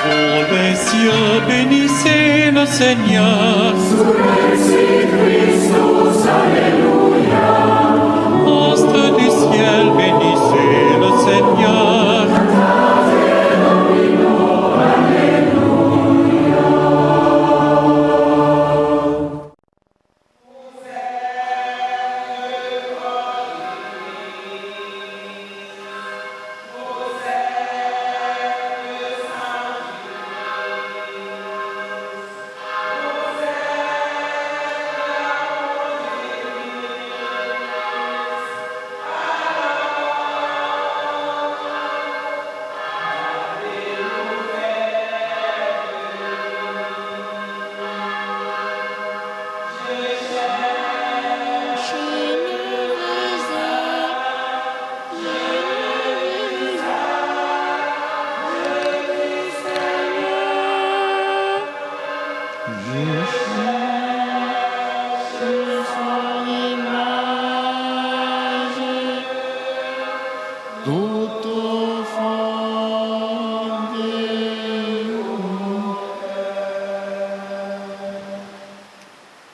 Pour les cieux, bénissez le Seigneur. Sur Christus, Alléluia. Astres du ciel, bénissez le Seigneur.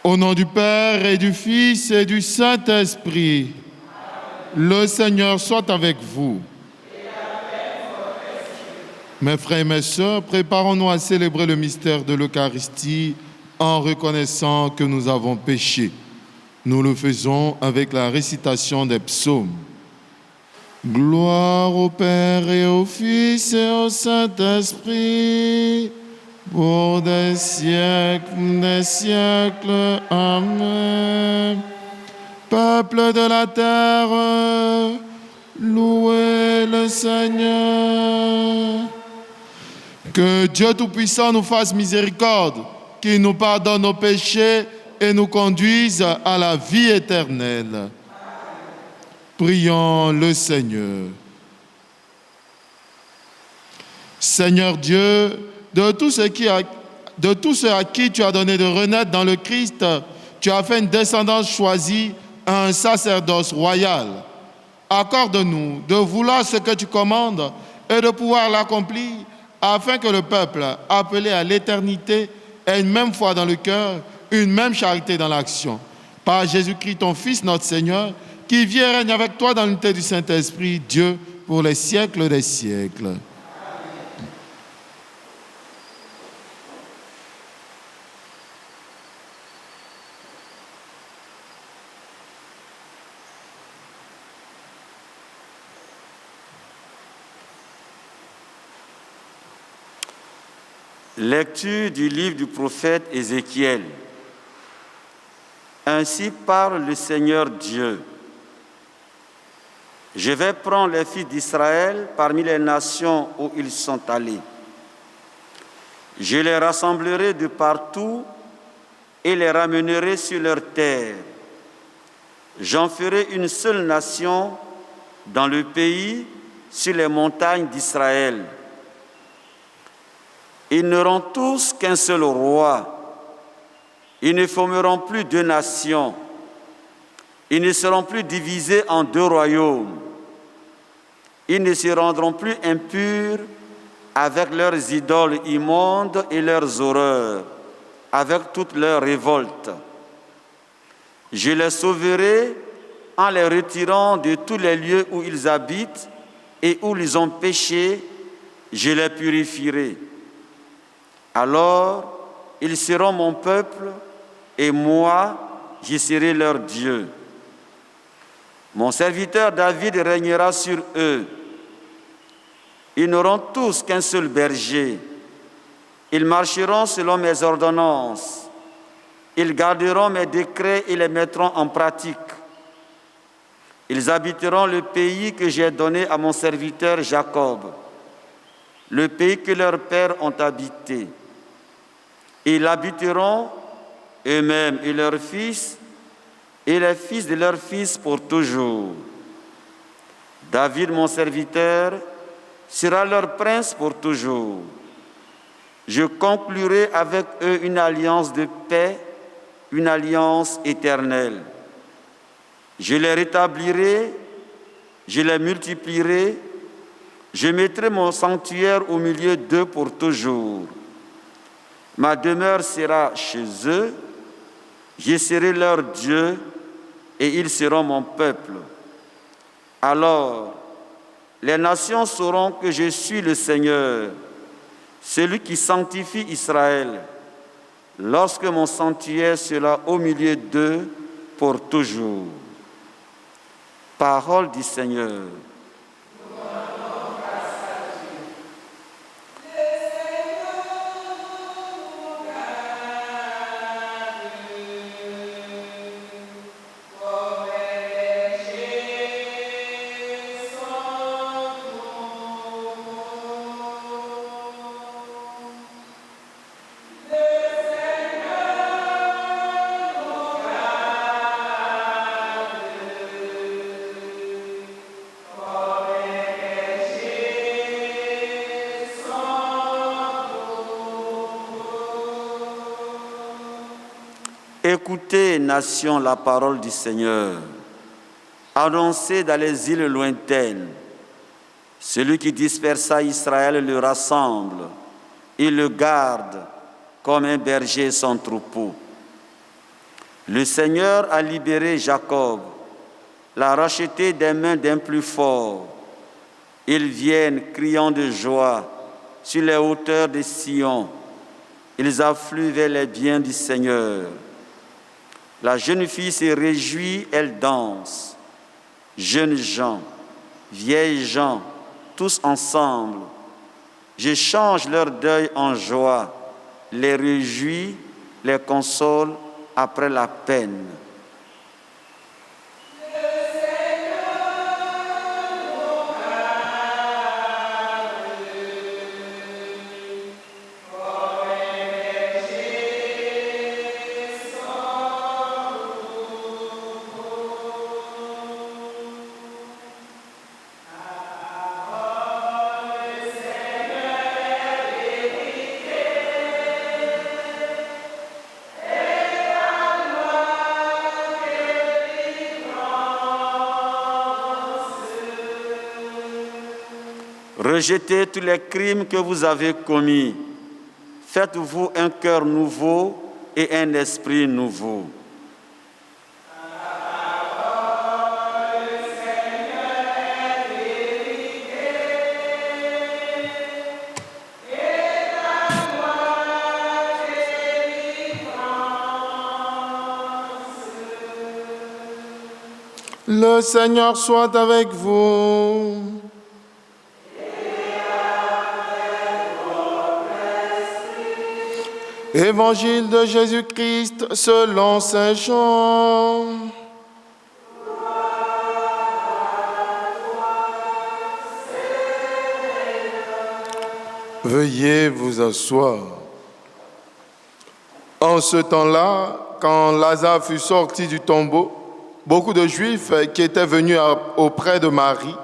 Au nom du Père et du Fils et du Saint-Esprit, le Seigneur soit avec vous. Mes frères et mes sœurs, préparons-nous à célébrer le mystère de l'Eucharistie en reconnaissant que nous avons péché. Nous le faisons avec la récitation des psaumes. Gloire au Père et au Fils et au Saint-Esprit, pour des siècles. Amen. Peuple de la terre, louez le Seigneur. Que Dieu Tout-Puissant nous fasse miséricorde, qu'il nous pardonne nos péchés et nous conduise à la vie éternelle. Prions le Seigneur. Seigneur Dieu, de tous ceux à qui tu as donné de renaître dans le Christ, tu as fait une descendance choisie, un sacerdoce royal. Accorde-nous de vouloir ce que tu commandes et de pouvoir l'accomplir, afin que le peuple, appelé à l'éternité, ait une même foi dans le cœur, une même charité dans l'action. Par Jésus-Christ, ton Fils, notre Seigneur, qui vit et règne avec toi dans l'unité du Saint-Esprit, Dieu, pour les siècles des siècles. Lecture du livre du prophète Ézéchiel. Ainsi parle le Seigneur Dieu. Je vais prendre les fils d'Israël parmi les nations où ils sont allés. Je les rassemblerai de partout et les ramènerai sur leur terre. J'en ferai une seule nation dans le pays, sur les montagnes d'Israël. Ils n'auront tous qu'un seul roi. Ils ne formeront plus deux nations. Ils ne seront plus divisés en deux royaumes. Ils ne se rendront plus impurs avec leurs idoles immondes et leurs horreurs, avec toutes leurs révoltes. Je les sauverai en les retirant de tous les lieux où ils habitent et où ils ont péché. Je les purifierai. Alors, ils seront mon peuple, et moi, je serai leur Dieu. Mon serviteur David régnera sur eux. Ils n'auront tous qu'un seul berger. Ils marcheront selon mes ordonnances. Ils garderont mes décrets et les mettront en pratique. Ils habiteront le pays que j'ai donné à mon serviteur Jacob, le pays que leurs pères ont habité. Ils l'habiteront eux-mêmes et leurs fils, et les fils de leurs fils pour toujours. David, mon serviteur, sera leur prince pour toujours. Je conclurai avec eux une alliance de paix, une alliance éternelle. Je les rétablirai, je les multiplierai, Je mettrai mon sanctuaire au milieu d'eux pour toujours. Ma demeure sera chez eux, je serai leur Dieu et ils seront mon peuple. Alors, les nations sauront que je suis le Seigneur, celui qui sanctifie Israël, lorsque mon sanctuaire sera au milieu d'eux pour toujours. Parole du Seigneur. Écoutez, nation, la parole du Seigneur. Annoncez dans les îles lointaines. Celui qui dispersa Israël le rassemble. Il le garde comme un berger son troupeau. Le Seigneur a libéré Jacob, l'a racheté des mains d'un plus fort. Ils viennent criant de joie sur les hauteurs de Sion. Ils affluent vers les biens du Seigneur. La jeune fille se réjouit, elle danse. Jeunes gens, vieilles gens, tous ensemble. Je change leur deuil en joie, les réjouis, les console après la peine. Rejetez tous les crimes que vous avez commis. Faites-vous un cœur nouveau et un esprit nouveau. Le Seigneur soit avec vous. Évangile de Jésus-Christ selon saint Jean. Veuillez vous asseoir. En ce temps-là, quand Lazare fut sorti du tombeau, beaucoup de Juifs qui étaient venus auprès de Marie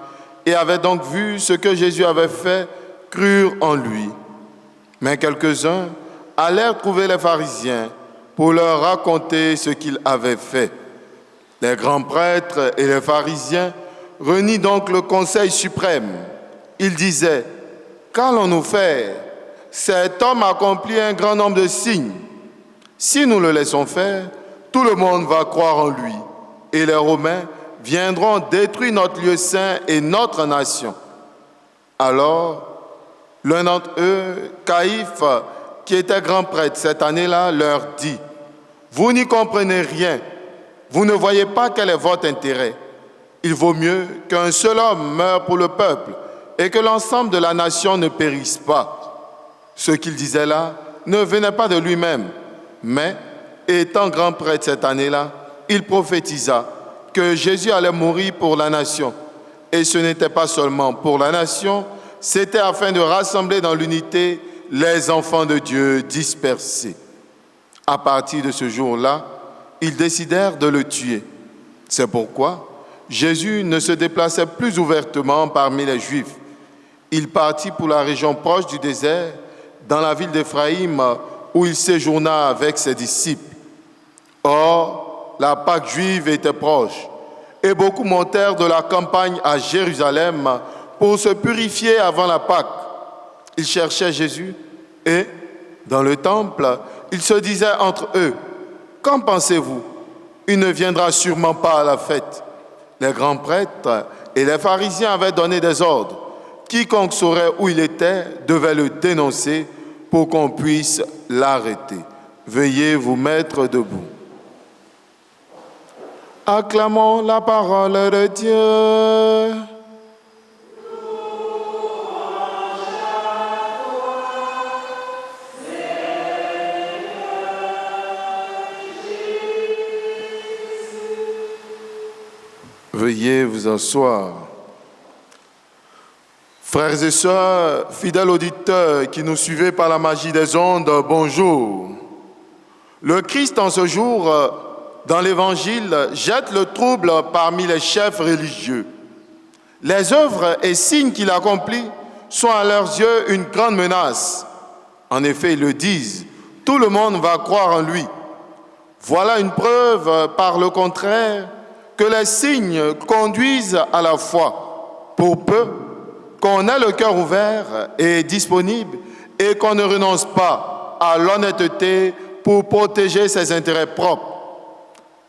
et avaient donc vu ce que Jésus avait fait, crurent en lui. Mais quelques-uns allèrent trouver les pharisiens pour leur raconter ce qu'il avait fait. Les grands prêtres et les pharisiens réunissent donc le conseil suprême. Ils disaient: qu'allons-nous faire? Cet homme accomplit un grand nombre de signes. Si nous le laissons faire, tout le monde va croire en lui. Et les Romains viendront détruire notre lieu saint et notre nation. Alors, l'un d'entre eux, Caïphe, qui était grand prêtre cette année-là, leur dit: vous n'y comprenez rien, vous ne voyez pas quel est votre intérêt. Il vaut mieux qu'un seul homme meure pour le peuple et que l'ensemble de la nation ne périsse pas. Ce qu'il disait là ne venait pas de lui-même, mais, étant grand prêtre cette année-là, il prophétisa que Jésus allait mourir pour la nation. Et ce n'était pas seulement pour la nation, c'était afin de rassembler dans l'unité les enfants de Dieu dispersés. À partir de ce jour-là, ils décidèrent de le tuer. C'est pourquoi Jésus ne se déplaçait plus ouvertement parmi les Juifs. Il partit pour la région proche du désert, dans la ville d'Éphraïm, où il séjourna avec ses disciples. Or, la Pâque juive était proche, et beaucoup montèrent de la campagne à Jérusalem pour se purifier avant la Pâque. Ils cherchaient Jésus et, dans le temple, ils se disaient entre eux, « Qu'en pensez-vous? Il ne viendra sûrement pas à la fête. » Les grands prêtres et les pharisiens avaient donné des ordres. Quiconque saurait où il était devait le dénoncer pour qu'on puisse l'arrêter. Veuillez vous mettre debout. Acclamons la parole de Dieu. Veuillez vous asseoir. Frères et sœurs, fidèles auditeurs qui nous suivez par la magie des ondes, bonjour. Le Christ, en ce jour, dans l'Évangile, jette le trouble parmi les chefs religieux. Les œuvres et signes qu'il accomplit sont à leurs yeux une grande menace. En effet, ils le disent, tout le monde va croire en lui. Voilà une preuve, par le contraire, que les signes conduisent à la foi, pour peu qu'on ait le cœur ouvert et disponible et qu'on ne renonce pas à l'honnêteté pour protéger ses intérêts propres.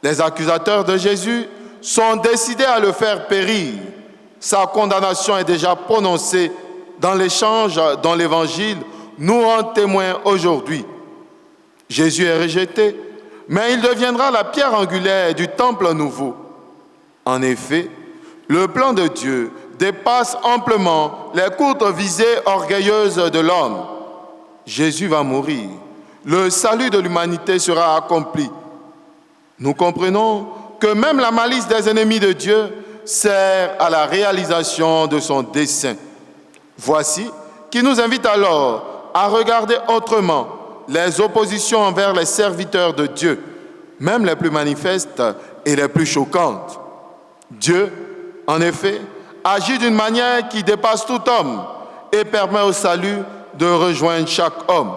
Les accusateurs de Jésus sont décidés à le faire périr. Sa condamnation est déjà prononcée dans l'échange dont l'Évangile nous rend témoins aujourd'hui. Jésus est rejeté, mais il deviendra la pierre angulaire du temple nouveau. En effet, le plan de Dieu dépasse amplement les courtes visées orgueilleuses de l'homme. Jésus va mourir. Le salut de l'humanité sera accompli. Nous comprenons que même la malice des ennemis de Dieu sert à la réalisation de son dessein. Voici qui nous invite alors à regarder autrement les oppositions envers les serviteurs de Dieu, même les plus manifestes et les plus choquantes. Dieu, en effet, agit d'une manière qui dépasse tout homme et permet au salut de rejoindre chaque homme.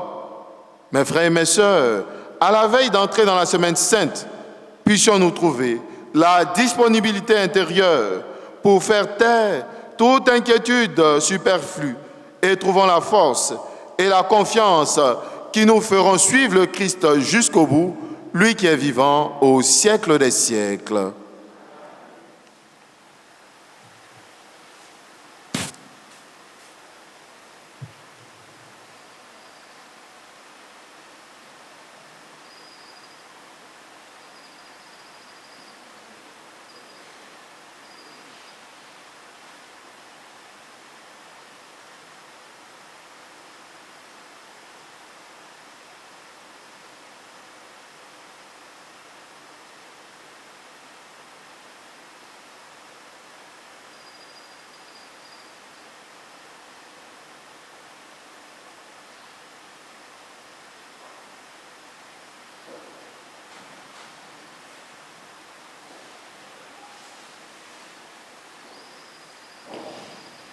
Mes frères et mes sœurs, à la veille d'entrer dans la semaine sainte, puissions-nous trouver la disponibilité intérieure pour faire taire toute inquiétude superflue et trouvons la force et la confiance qui nous feront suivre le Christ jusqu'au bout, lui qui est vivant au siècle des siècles.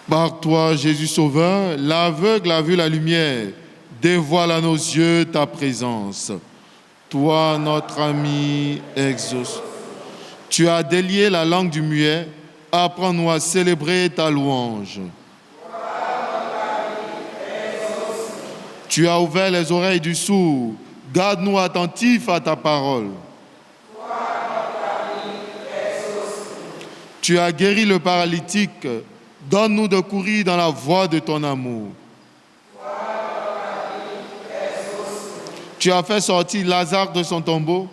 Par toi, Jésus Sauveur, l'aveugle a vu la lumière. Dévoile à nos yeux ta présence. Toi, notre ami, exauce. Tu as délié la langue du muet. Apprends-nous à célébrer ta louange. Tu as ouvert les oreilles du sourd. Garde-nous attentifs à ta parole. Tu as guéri le paralytique. Donne-nous de courir dans la voie de ton amour. Tu as fait sortir Lazare de son tombeau.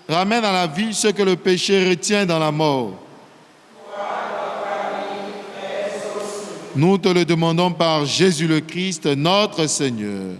Ramène à la vie ce que le péché retient dans la mort. Nous te le demandons par Jésus le Christ, notre Seigneur.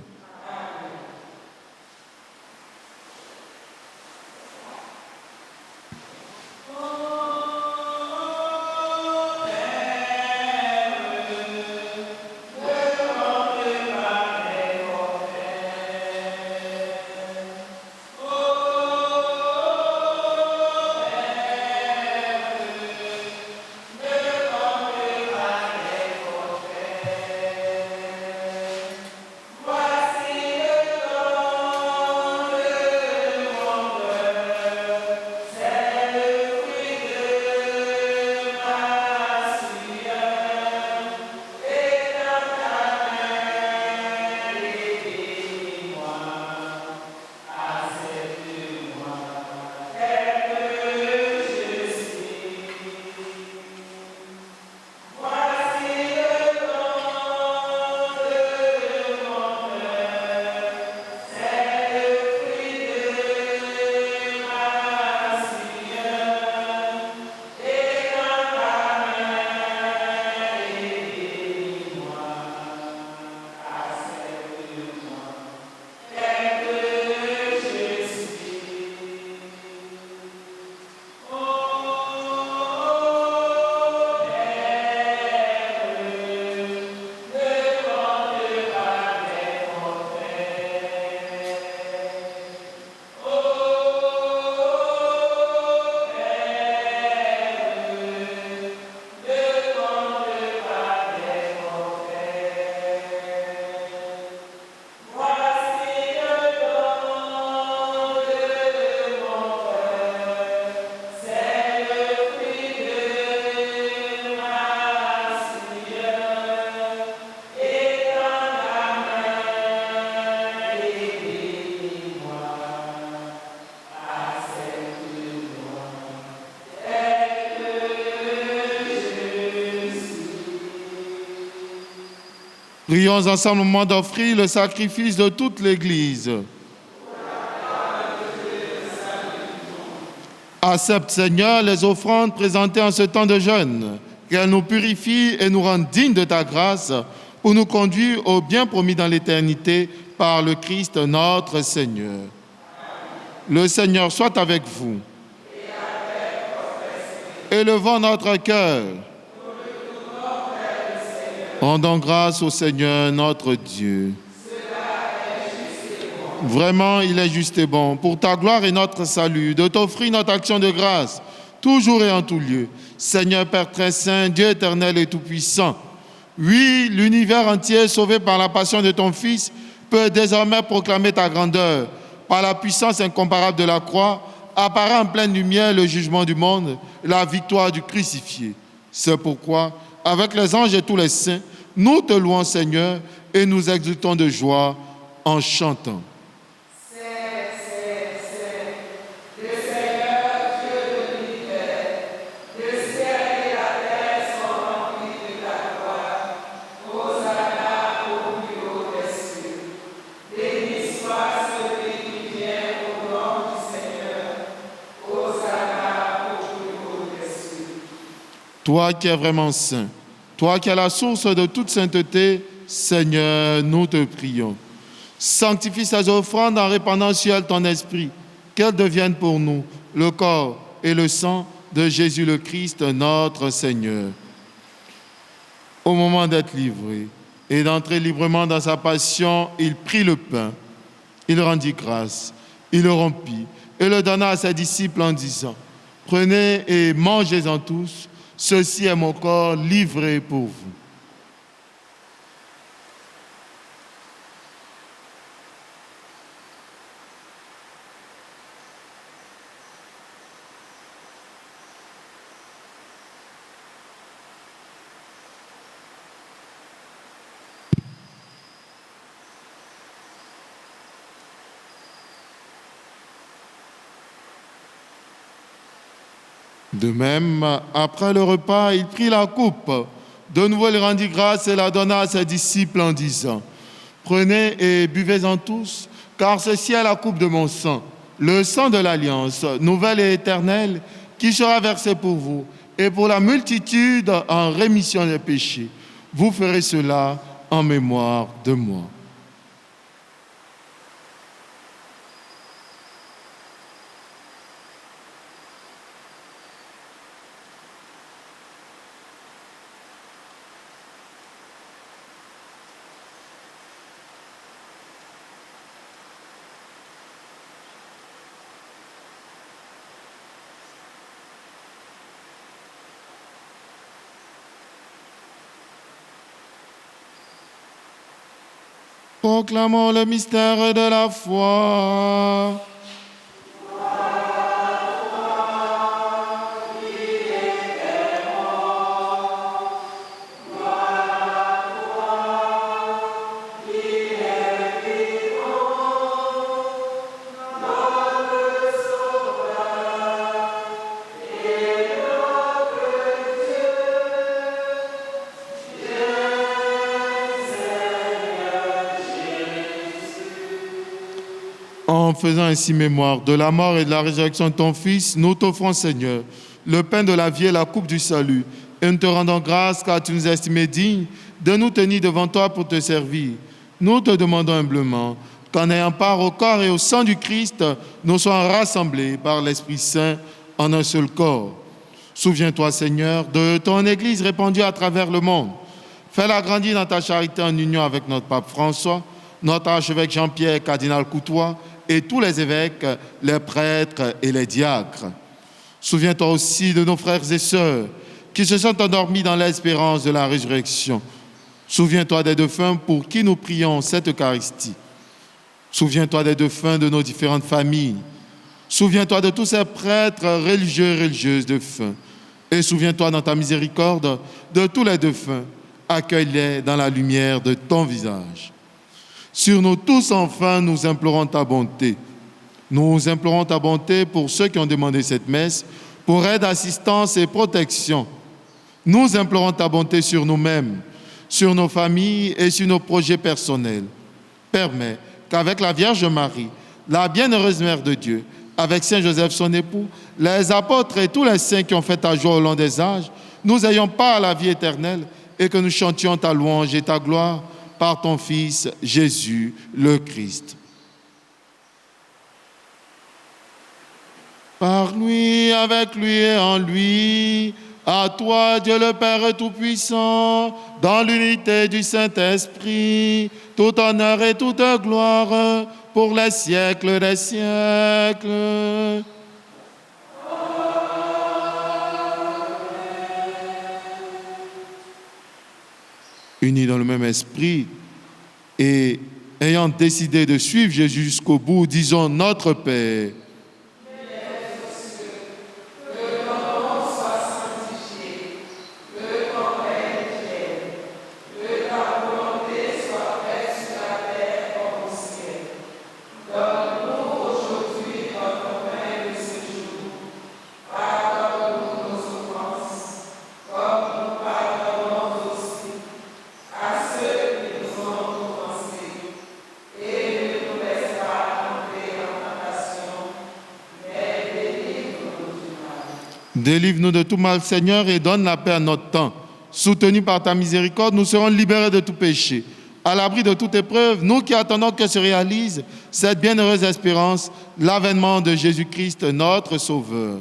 Prions ensemble au moment d'offrir le sacrifice de toute l'Église. Accepte, Seigneur, les offrandes présentées en ce temps de jeûne, qu'elles nous purifient et nous rendent dignes de ta grâce pour nous conduire au bien promis dans l'éternité par le Christ notre Seigneur. Le Seigneur soit avec vous. Élevons notre cœur. Rendons grâce au Seigneur notre Dieu. Vraiment, il est juste et bon, pour ta gloire et notre salut, de t'offrir notre action de grâce, toujours et en tout lieu. Seigneur Père très saint, Dieu éternel et tout-puissant, oui, l'univers entier, sauvé par la passion de ton Fils, peut désormais proclamer ta grandeur. Par la puissance incomparable de la croix, apparaît en pleine lumière le jugement du monde, la victoire du crucifié. C'est pourquoi, avec les anges et tous les saints, nous te louons, Seigneur, et nous exultons de joie en chantant. Toi qui es vraiment saint, toi qui es la source de toute sainteté, Seigneur, nous te prions. Sanctifie ces offrandes en répandant sur elles ton esprit, qu'elles deviennent pour nous le corps et le sang de Jésus le Christ, notre Seigneur. Au moment d'être livré et d'entrer librement dans sa passion, il prit le pain, il rendit grâce, il le rompit et le donna à ses disciples en disant, « Prenez et mangez-en tous, ceci est mon corps livré pour vous. » De même, après le repas, il prit la coupe. De nouveau, il rendit grâce et la donna à ses disciples en disant, « Prenez et buvez-en tous, car ceci est la coupe de mon sang, le sang de l'Alliance, nouvelle et éternelle, qui sera versé pour vous et pour la multitude en rémission des péchés. Vous ferez cela en mémoire de moi. » Proclamons le mystère de la foi. En faisant ainsi mémoire de la mort et de la résurrection de ton Fils, nous t'offrons, Seigneur, le pain de la vie et la coupe du salut, et nous te rendons grâce car tu nous as estimés dignes de nous tenir devant toi pour te servir. Nous te demandons humblement qu'en ayant part au corps et au sang du Christ, nous soyons rassemblés par l'Esprit Saint en un seul corps. Souviens-toi, Seigneur, de ton Église répandue à travers le monde. Fais-la grandir dans ta charité en union avec notre pape François, notre archevêque Jean-Pierre, cardinal Coutois, et tous les évêques, les prêtres et les diacres. Souviens-toi aussi de nos frères et sœurs qui se sont endormis dans l'espérance de la résurrection. Souviens-toi des défunts pour qui nous prions cette Eucharistie. Souviens-toi des défunts de nos différentes familles. Souviens-toi de tous ces prêtres religieux et religieuses défunts. Et souviens-toi dans ta miséricorde de tous les défunts. Accueille-les dans la lumière de ton visage. Sur nous tous, enfin, nous implorons ta bonté. Nous implorons ta bonté pour ceux qui ont demandé cette messe, pour aide, assistance et protection. Nous implorons ta bonté sur nous-mêmes, sur nos familles et sur nos projets personnels. Permets qu'avec la Vierge Marie, la bienheureuse Mère de Dieu, avec Saint Joseph son époux, les apôtres et tous les saints qui ont fait ta joie au long des âges, nous ayons part à la vie éternelle et que nous chantions ta louange et ta gloire par ton Fils Jésus le Christ. Par lui, avec lui et en lui, à toi, Dieu le Père Tout-Puissant, dans l'unité du Saint-Esprit, tout honneur et toute gloire pour les siècles des siècles. Unis dans le même esprit et ayant décidé de suivre Jésus jusqu'au bout, disons notre Père. Délivre-nous de tout mal, Seigneur, et donne la paix à notre temps. Soutenus par ta miséricorde, nous serons libérés de tout péché. À l'abri de toute épreuve, nous qui attendons que se réalise cette bienheureuse espérance, l'avènement de Jésus-Christ, notre Sauveur.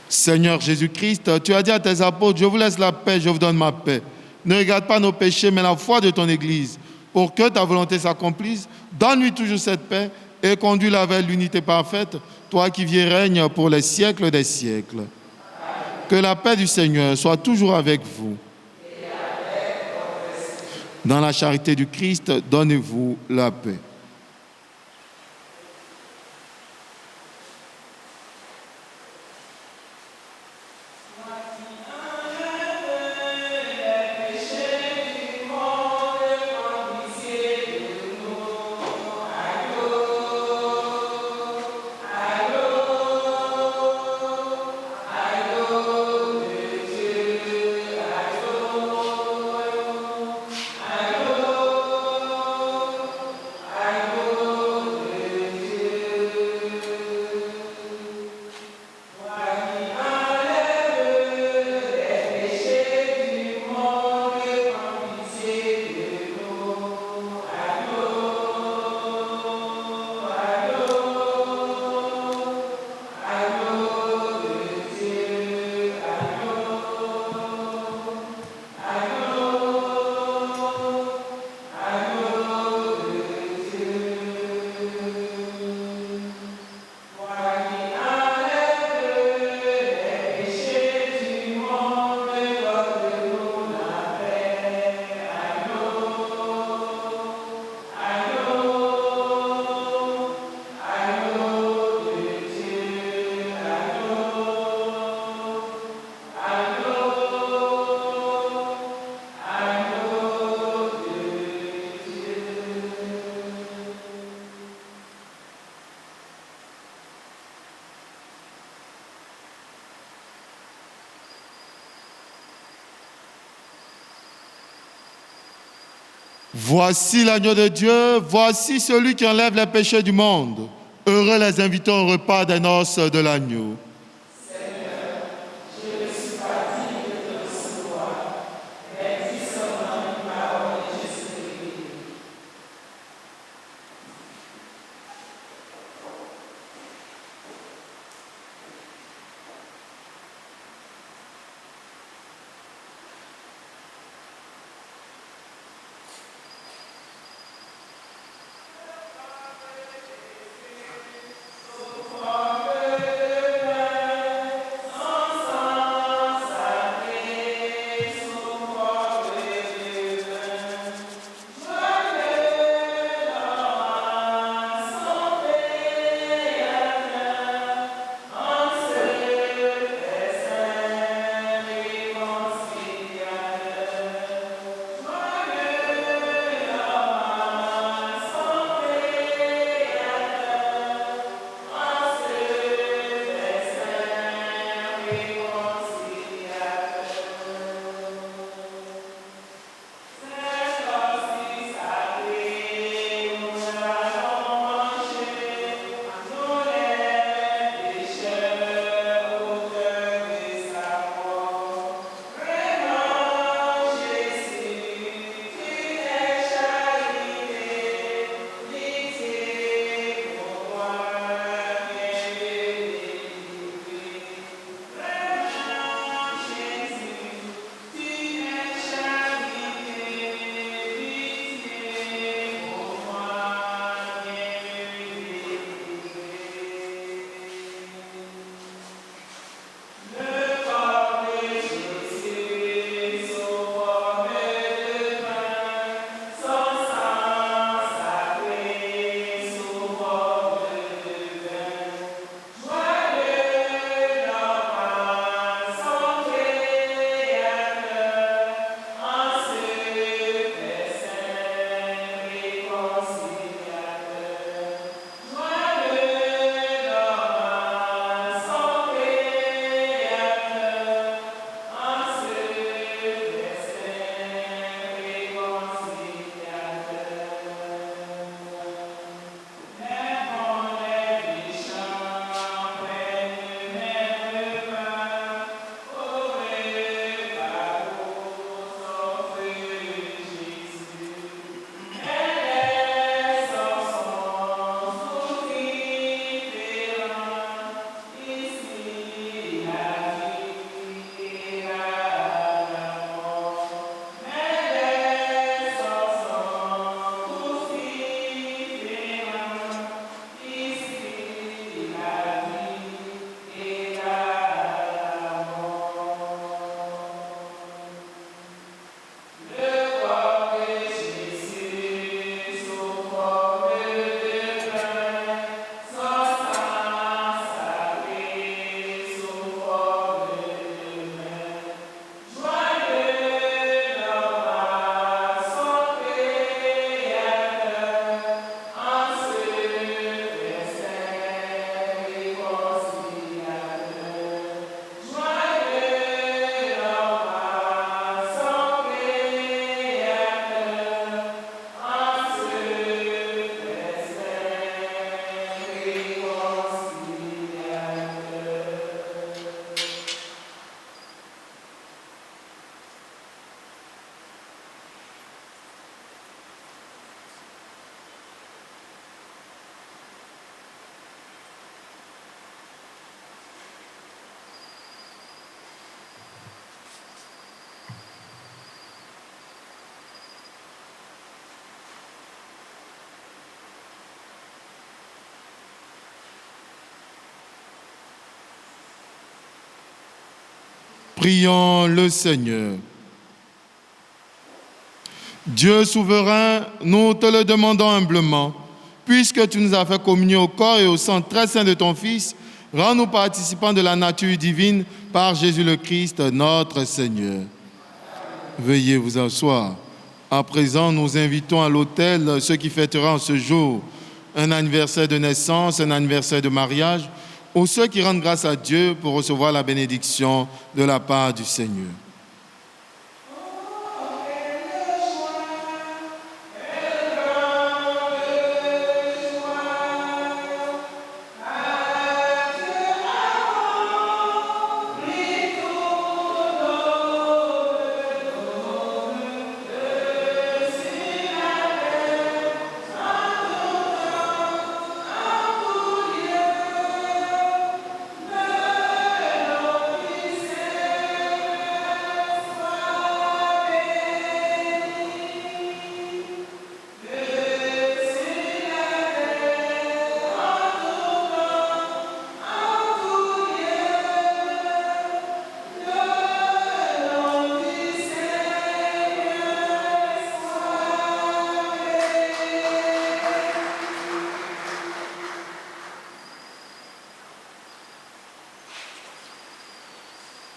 Seigneur Jésus-Christ, tu as dit à tes apôtres, je vous laisse la paix, je vous donne ma paix. Ne regarde pas nos péchés, mais la foi de ton Église. Pour que ta volonté s'accomplisse, donne-lui toujours cette paix et conduis-la vers l'unité parfaite, toi qui vis et règnes pour les siècles des siècles. Que la paix du Seigneur soit toujours avec vous. Dans la charité du Christ, donnez-vous la paix. Voici l'agneau de Dieu, voici celui qui enlève les péchés du monde. Heureux les invités au repas des noces de l'agneau. Prions le Seigneur. Dieu souverain, nous te le demandons humblement, puisque tu nous as fait communier au corps et au sang très saint de ton Fils, rends-nous participants de la nature divine par Jésus le Christ, notre Seigneur. Veuillez vous asseoir. À présent, nous invitons à l'autel ceux qui fêteront ce jour un anniversaire de naissance, un anniversaire de mariage, ou ceux qui rendent grâce à Dieu pour recevoir la bénédiction de la part du Seigneur.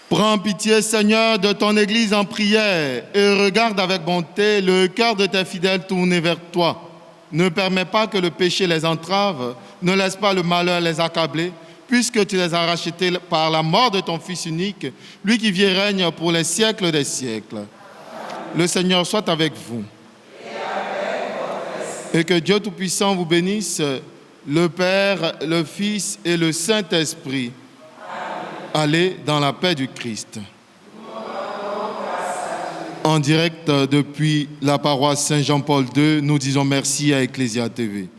Prends pitié, Seigneur, de ton Église en prière et regarde avec bonté le cœur de tes fidèles tournés vers toi. Ne permets pas que le péché les entrave, ne laisse pas le malheur les accabler, puisque tu les as rachetés par la mort de ton Fils unique, lui qui vit et règne pour les siècles des siècles. Le Seigneur soit avec vous. Et que Dieu Tout-Puissant vous bénisse, le Père, le Fils et le Saint-Esprit. Allez dans la paix du Christ. En direct depuis la paroisse Saint-Jean-Paul II, nous disons merci à Ecclésia TV.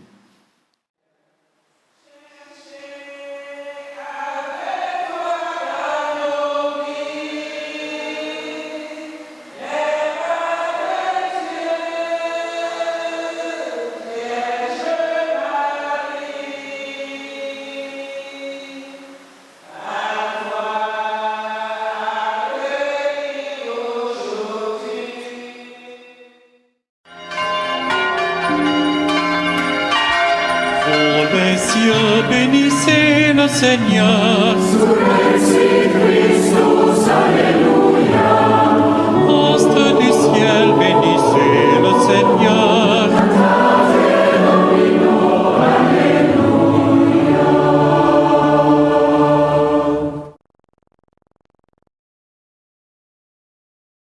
Cieux, bénissez le Seigneur. Astre du ciel, bénis